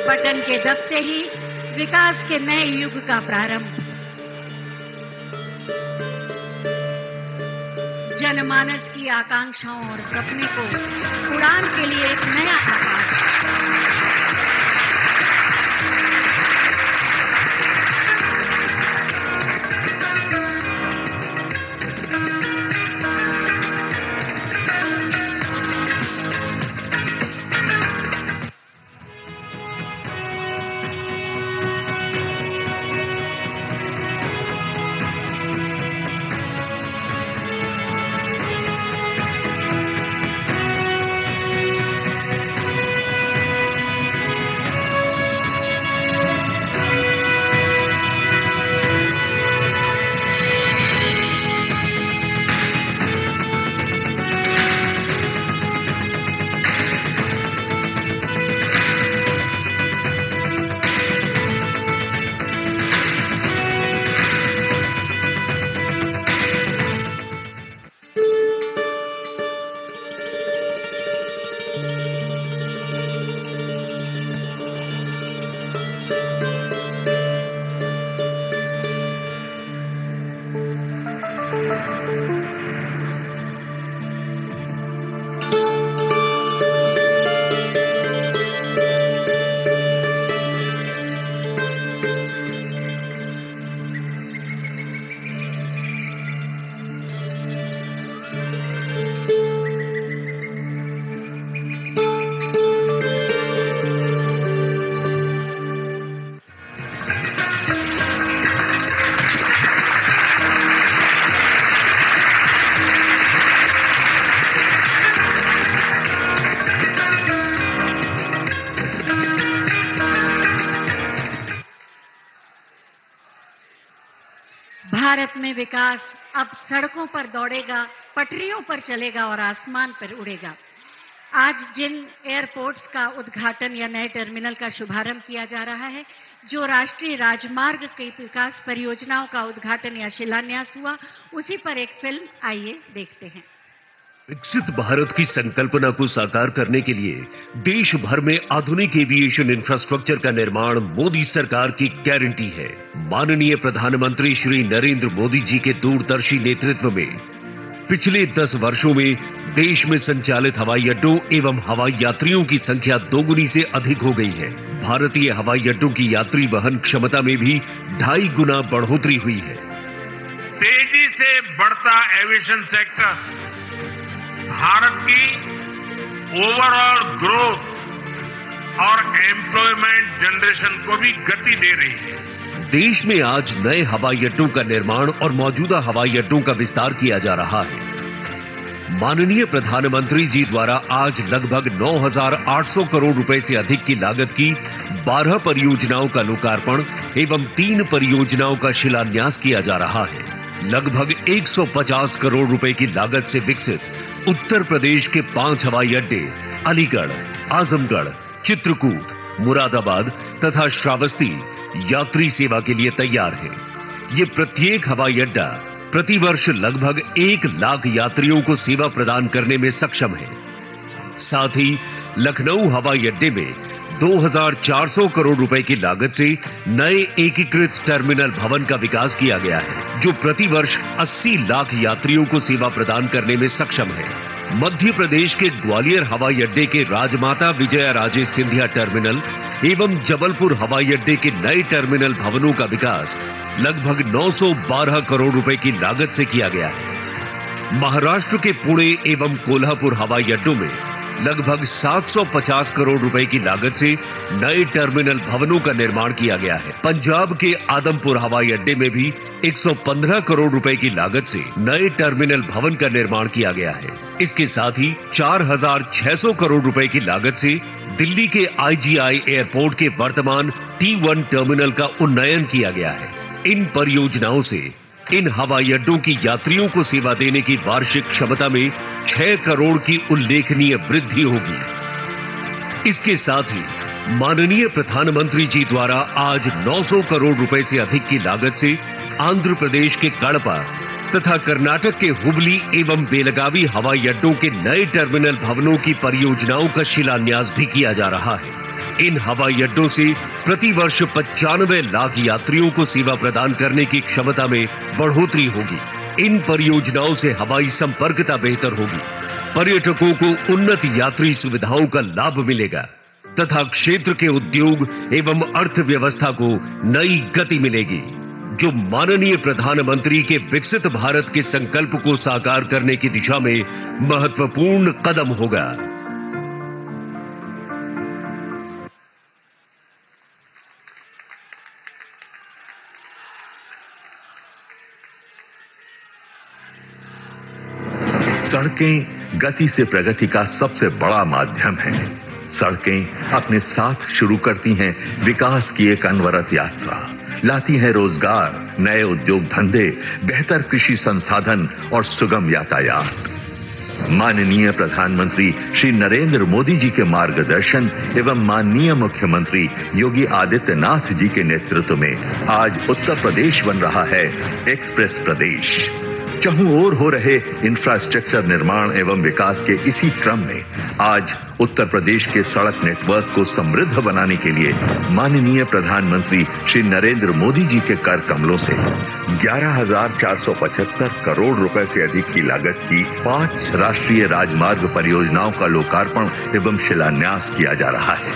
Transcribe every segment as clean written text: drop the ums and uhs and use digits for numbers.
पटन के दब से ही विकास के नए युग का प्रारंभ। जनमानस की आकांक्षाओं और सपने को उड़ान के लिए एक नया आकाश। भारत में विकास अब सड़कों पर दौड़ेगा, पटरियों पर चलेगा और आसमान पर उड़ेगा। आज जिन एयरपोर्ट्स का उद्घाटन या नए टर्मिनल का शुभारंभ किया जा रहा है, जो राष्ट्रीय राजमार्ग की विकास परियोजनाओं का उद्घाटन या शिलान्यास हुआ, उसी पर एक फिल्म आइए देखते हैं। विकसित भारत की संकल्पना को साकार करने के लिए देश भर में आधुनिक एविएशन इंफ्रास्ट्रक्चर का निर्माण मोदी सरकार की गारंटी है। माननीय प्रधानमंत्री श्री नरेंद्र मोदी जी के दूरदर्शी नेतृत्व में पिछले 10 वर्षों में देश में संचालित हवाई अड्डों एवं हवाई यात्रियों की संख्या दोगुनी से अधिक हो गई है। भारतीय हवाई अड्डों की यात्री वहन क्षमता में भी 2.5 गुना बढ़ोतरी हुई है। तेजी से बढ़ता एविएशन सेक्टर भारत की ओवरऑल ग्रोथ और एम्प्लॉयमेंट जनरेशन को भी गति दे रही है। देश में आज नए हवाई अड्डों का निर्माण और मौजूदा हवाई अड्डों का विस्तार किया जा रहा है। माननीय प्रधानमंत्री जी द्वारा आज लगभग 9,800 करोड़ रुपए से अधिक की लागत की 12 परियोजनाओं का लोकार्पण एवं 3 परियोजनाओं का शिलान्यास किया जा रहा है। लगभग 150 करोड़ रुपए की लागत से विकसित उत्तर प्रदेश के 5 हवाई अड्डे अलीगढ़, आजमगढ़, चित्रकूट, मुरादाबाद तथा श्रावस्ती यात्री सेवा के लिए तैयार है। ये प्रत्येक हवाई अड्डा प्रतिवर्ष लगभग 1 लाख यात्रियों को सेवा प्रदान करने में सक्षम है। साथ ही लखनऊ हवाई अड्डे में 2,400 करोड़ रुपए की लागत से नए एकीकृत टर्मिनल भवन का विकास किया गया है, जो प्रतिवर्ष 80 लाख यात्रियों को सेवा प्रदान करने में सक्षम है। मध्य प्रदेश के ग्वालियर हवाई अड्डे के राजमाता विजया राजे सिंधिया टर्मिनल एवं जबलपुर हवाई अड्डे के नए टर्मिनल भवनों का विकास लगभग 912 करोड़ रुपए की लागत से किया गया है। महाराष्ट्र के पुणे एवं कोल्हापुर हवाई अड्डों में लगभग 750 करोड़ रुपए की लागत से नए टर्मिनल भवनों का निर्माण किया गया है। पंजाब के आदमपुर हवाई अड्डे में भी 115 करोड़ रुपए की लागत से नए टर्मिनल भवन का निर्माण किया गया है। इसके साथ ही 4,600 करोड़ रुपए की लागत से दिल्ली के IGI एयरपोर्ट के वर्तमान T1 टर्मिनल का उन्नयन किया गया है। इन परियोजनाओं से इन हवाई अड्डों की यात्रियों को सेवा देने की वार्षिक क्षमता में 6 करोड़ की उल्लेखनीय वृद्धि होगी। इसके साथ ही माननीय प्रधानमंत्री जी द्वारा आज 900 करोड़ रुपए से अधिक की लागत से आंध्र प्रदेश के कड़पा तथा कर्नाटक के हुबली एवं बेलगावी हवाई अड्डों के नए टर्मिनल भवनों की परियोजनाओं का शिलान्यास भी किया जा रहा है। इन हवाई अड्डों से प्रतिवर्ष 95 लाख यात्रियों को सेवा प्रदान करने की क्षमता में बढ़ोतरी होगी। इन परियोजनाओं से हवाई संपर्कता बेहतर होगी, पर्यटकों को उन्नत यात्री सुविधाओं का लाभ मिलेगा तथा क्षेत्र के उद्योग एवं अर्थव्यवस्था को नई गति मिलेगी, जो माननीय प्रधानमंत्री के विकसित भारत के संकल्प को साकार करने की दिशा में महत्वपूर्ण कदम होगा। सड़कें गति से प्रगति का सबसे बड़ा माध्यम है। सड़कें अपने साथ शुरू करती हैं विकास की एक अनवरत यात्रा, लाती हैं रोजगार, नए उद्योग धंधे, बेहतर कृषि संसाधन और सुगम यातायात। माननीय प्रधानमंत्री श्री नरेंद्र मोदी जी के मार्गदर्शन एवं माननीय मुख्यमंत्री योगी आदित्यनाथ जी के नेतृत्व में आज उत्तर प्रदेश बन रहा है एक्सप्रेस प्रदेश। चहुं ओर हो रहे इंफ्रास्ट्रक्चर निर्माण एवं विकास के इसी क्रम में आज उत्तर प्रदेश के सड़क नेटवर्क को समृद्ध बनाने के लिए माननीय प्रधानमंत्री श्री नरेंद्र मोदी जी के कर कमलों से 11,475 करोड़ रुपए से अधिक की लागत की 5 राष्ट्रीय राजमार्ग परियोजनाओं का लोकार्पण एवं शिलान्यास किया जा रहा है।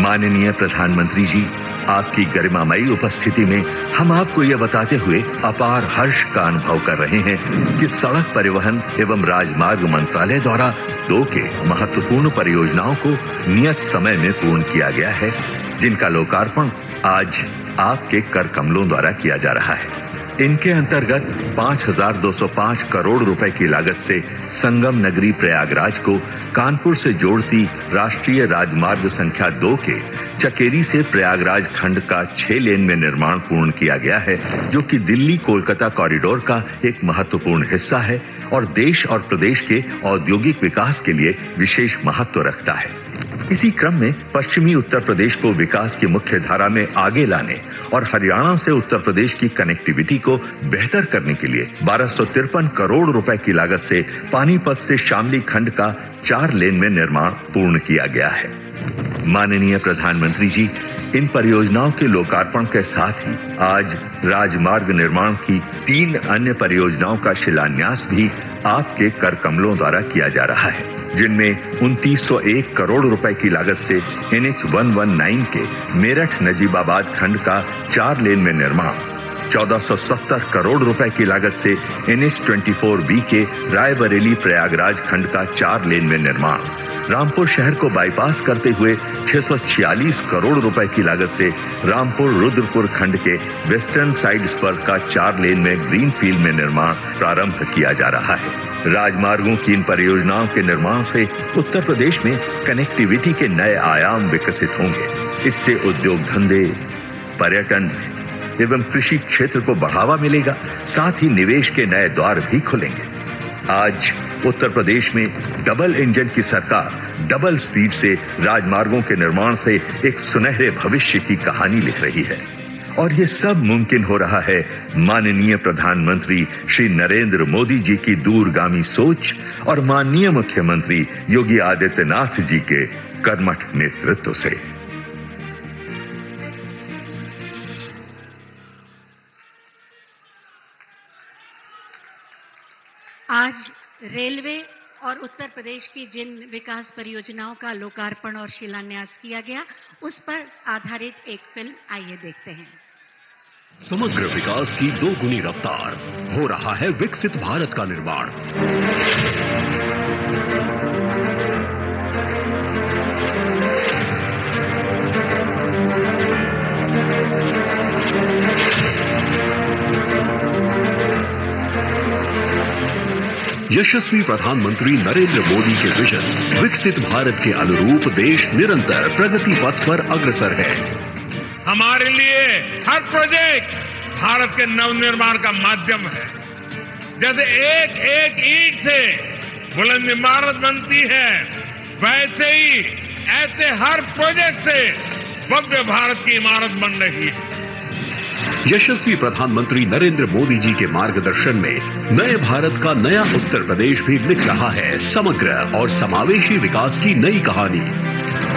माननीय प्रधानमंत्री जी, आपकी गरिमामयी उपस्थिति में हम आपको यह बताते हुए अपार हर्ष का अनुभव कर रहे हैं कि सड़क परिवहन एवं राजमार्ग मंत्रालय द्वारा 2 के महत्वपूर्ण परियोजनाओं को नियत समय में पूर्ण किया गया है, जिनका लोकार्पण आज आपके कर कमलों द्वारा किया जा रहा है। इनके अंतर्गत 5,205 करोड़ रुपए की लागत से संगम नगरी प्रयागराज को कानपुर से जोड़ती राष्ट्रीय राजमार्ग संख्या 2 के चकेरी से प्रयागराज खंड का 6 लेन में निर्माण पूर्ण किया गया है, जो कि दिल्ली कोलकाता कॉरिडोर का एक महत्वपूर्ण हिस्सा है और देश और प्रदेश के औद्योगिक विकास के लिए विशेष महत्व रखता है। इसी क्रम में पश्चिमी उत्तर प्रदेश को विकास की मुख्य धारा में आगे लाने और हरियाणा से उत्तर प्रदेश की कनेक्टिविटी को बेहतर करने के लिए 1253 करोड़ रुपए की लागत से पानीपत से शामली खंड का 4 लेन में निर्माण पूर्ण किया गया है। माननीय प्रधानमंत्री जी, इन परियोजनाओं के लोकार्पण के साथ ही आज राजमार्ग निर्माण की 3 अन्य परियोजनाओं का शिलान्यास भी आपके कर कमलों द्वारा किया जा रहा है, जिनमें 2901 करोड़ रुपए की लागत से NH 119 के मेरठ नजीबाबाद खंड का 4 लेन में निर्माण, 1470 करोड़ रुपए की लागत से NH 24B के रायबरेली प्रयागराज खंड का 4 लेन में निर्माण, रामपुर शहर को बाईपास करते हुए 646 करोड़ रुपए की लागत से रामपुर रुद्रपुर खंड के वेस्टर्न साइड स्पर का 4 लेन में ग्रीनफील्ड में निर्माण प्रारंभ किया जा रहा है। राजमार्गों की इन परियोजनाओं के निर्माण से उत्तर प्रदेश में कनेक्टिविटी के नए आयाम विकसित होंगे। इससे उद्योग धंधे, पर्यटन एवं कृषि क्षेत्र को बढ़ावा मिलेगा, साथ ही निवेश के नए द्वार भी खुलेंगे। आज उत्तर प्रदेश में डबल इंजन की सरकार डबल स्पीड से राजमार्गों के निर्माण से एक सुनहरे भविष्य की कहानी लिख रही है और ये सब मुमकिन हो रहा है माननीय प्रधानमंत्री श्री नरेंद्र मोदी जी की दूरगामी सोच और माननीय मुख्यमंत्री योगी आदित्यनाथ जी के कर्मठ नेतृत्व से। आज रेलवे और उत्तर प्रदेश की जिन विकास परियोजनाओं का लोकार्पण और शिलान्यास किया गया, उस पर आधारित एक फिल्म आइए देखते हैं। समग्र विकास की 2 गुनी रफ्तार, हो रहा है विकसित भारत का निर्माण। यशस्वी प्रधानमंत्री नरेंद्र मोदी के विजन विकसित भारत के अनुरूप देश निरंतर प्रगति पथ पर अग्रसर है। हमारे लिए हर प्रोजेक्ट भारत के नवनिर्माण का माध्यम है। जैसे एक एक ईंट से बुलंद इमारत बनती है, वैसे ही ऐसे हर प्रोजेक्ट से भव्य भारत की इमारत बन रही है। यशस्वी प्रधानमंत्री नरेंद्र मोदी जी के मार्गदर्शन में नए भारत का नया उत्तर प्रदेश भी लिख रहा है समग्र और समावेशी विकास की नई कहानी।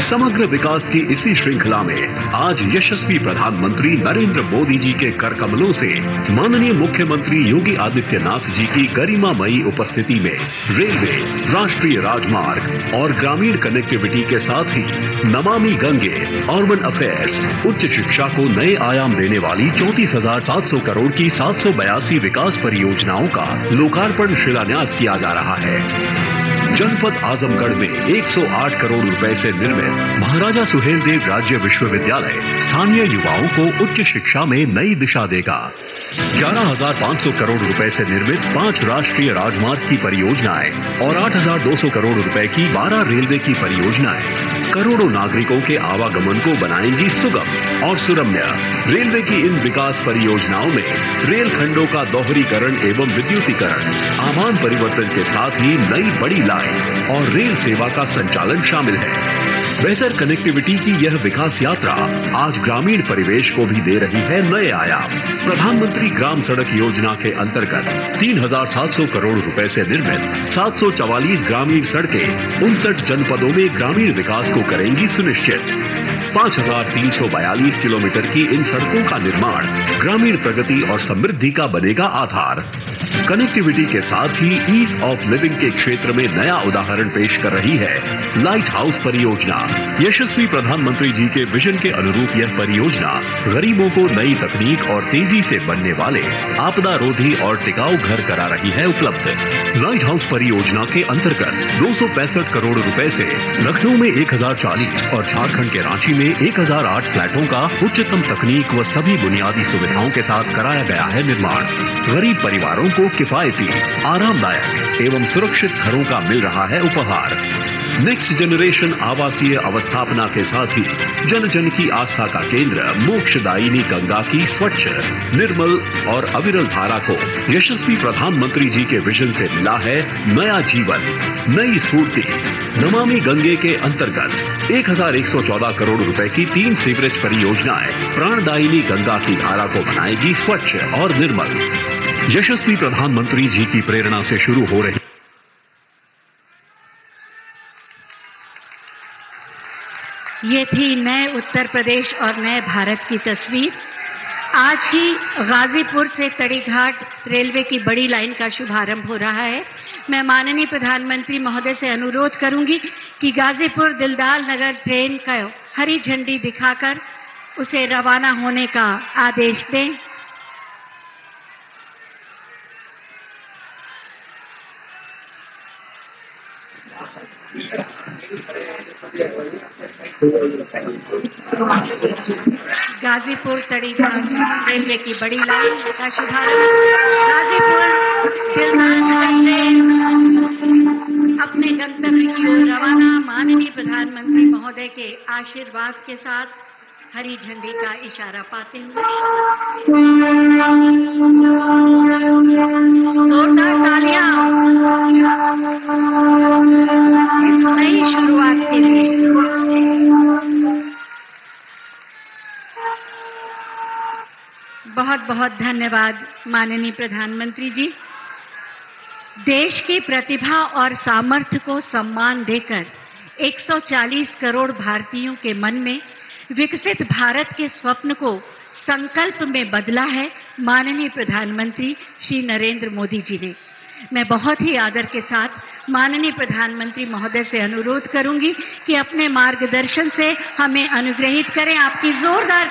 समग्र विकास की इसी श्रृंखला में आज यशस्वी प्रधानमंत्री नरेंद्र मोदी जी के कर कमलों से माननीय मुख्यमंत्री योगी आदित्यनाथ जी की गरिमामयी उपस्थिति में रेलवे, राष्ट्रीय राजमार्ग और ग्रामीण कनेक्टिविटी के साथ ही नमामि गंगे, अर्बन अफेयर्स, उच्च शिक्षा को नए आयाम देने वाली 34,700 करोड़ की 782 विकास परियोजनाओं का लोकार्पण शिलान्यास किया जा रहा है। जनपद आजमगढ़ में 108 करोड़ रुपए से निर्मित महाराजा सुहेलदेव राज्य विश्वविद्यालय स्थानीय युवाओं को उच्च शिक्षा में नई दिशा देगा। 11,500 करोड़ रुपए से निर्मित 5 राष्ट्रीय राजमार्ग की परियोजनाएं और 8,200 करोड़ रुपए की 12 रेलवे की परियोजनाएं करोड़ों नागरिकों के आवागमन को बनाएंगी सुगम और सुरम्य। रेलवे की इन विकास परियोजनाओं में रेल खंडों का दोहरीकरण एवं विद्युतीकरण, आमान परिवर्तन के साथ ही नई बड़ी लाइन और रेल सेवा का संचालन शामिल है। बेहतर कनेक्टिविटी की यह विकास यात्रा आज ग्रामीण परिवेश को भी दे रही है नए आयाम। प्रधानमंत्री ग्राम सड़क योजना के अंतर्गत 3,700 करोड़ रुपए से निर्मित 744 ग्रामीण सड़कें 59 जनपदों में ग्रामीण विकास को करेंगी सुनिश्चित। 5,342 किलोमीटर की इन सड़कों का निर्माण ग्रामीण प्रगति और समृद्धि का बनेगा आधार। कनेक्टिविटी के साथ ही ईज ऑफ लिविंग के क्षेत्र में नया उदाहरण पेश कर रही है लाइट हाउस परियोजना। यशस्वी प्रधानमंत्री जी के विजन के अनुरूप यह परियोजना गरीबों को नई तकनीक और तेजी से बनने वाले आपदा रोधी और टिकाऊ घर करा रही है उपलब्ध। लाइट हाउस परियोजना के अंतर्गत 265 करोड़ रुपए से लखनऊ में 1,040 और झारखंड के रांची में 1,008 फ्लैटों का उच्चतम तकनीक व सभी बुनियादी सुविधाओं के साथ कराया गया है निर्माण। गरीब परिवारों को किफायती, आरामदायक एवं सुरक्षित घरों का मिल रहा है उपहार। नेक्स्ट जनरेशन आवासीय अवस्थापना के साथ ही जन जन की आस्था का केंद्र मोक्षदायिनी गंगा की स्वच्छ, निर्मल और अविरल धारा को यशस्वी प्रधानमंत्री जी के विजन से मिला है नया जीवन, नई स्फूर्ति। नमामि गंगे के अंतर्गत 1,114 करोड़ रुपए की 3 सीवरेज परियोजनाएं प्राणदायिनी गंगा की धारा को बनाएगी स्वच्छ और निर्मल। यशस्वी प्रधानमंत्री जी की प्रेरणा से शुरू हो रही ये थी नए उत्तर प्रदेश और नए भारत की तस्वीर। आज ही गाजीपुर से तड़ीघाट रेलवे की बड़ी लाइन का शुभारंभ हो रहा है। मैं माननीय प्रधानमंत्री महोदय से अनुरोध करूंगी कि गाजीपुर दिलदार नगर ट्रेन का हरी झंडी दिखाकर उसे रवाना होने का आदेश दें। गाजीपुर तड़ीघाट रेलवे की बड़ी लाइन का शुभारंभ। गाजीपुर दिलदार ट्रेन अपने गंतव्य की ओर रवाना। माननीय प्रधानमंत्री महोदय के आशीर्वाद के साथ हरी झंडी का इशारा पाते हुए जोरदार तालियां इस नई शुरुआत के लिए। बहुत बहुत धन्यवाद माननीय प्रधानमंत्री जी। देश की प्रतिभा और सामर्थ्य को सम्मान देकर 140 करोड़ भारतीयों के मन में विकसित भारत के स्वप्न को संकल्प में बदला है माननीय प्रधानमंत्री श्री नरेंद्र मोदी जी ने। मैं बहुत ही आदर के साथ माननीय प्रधानमंत्री महोदय से अनुरोध करूंगी कि अपने मार्गदर्शन से हमें अनुग्रहित करें। आपकी जोरदार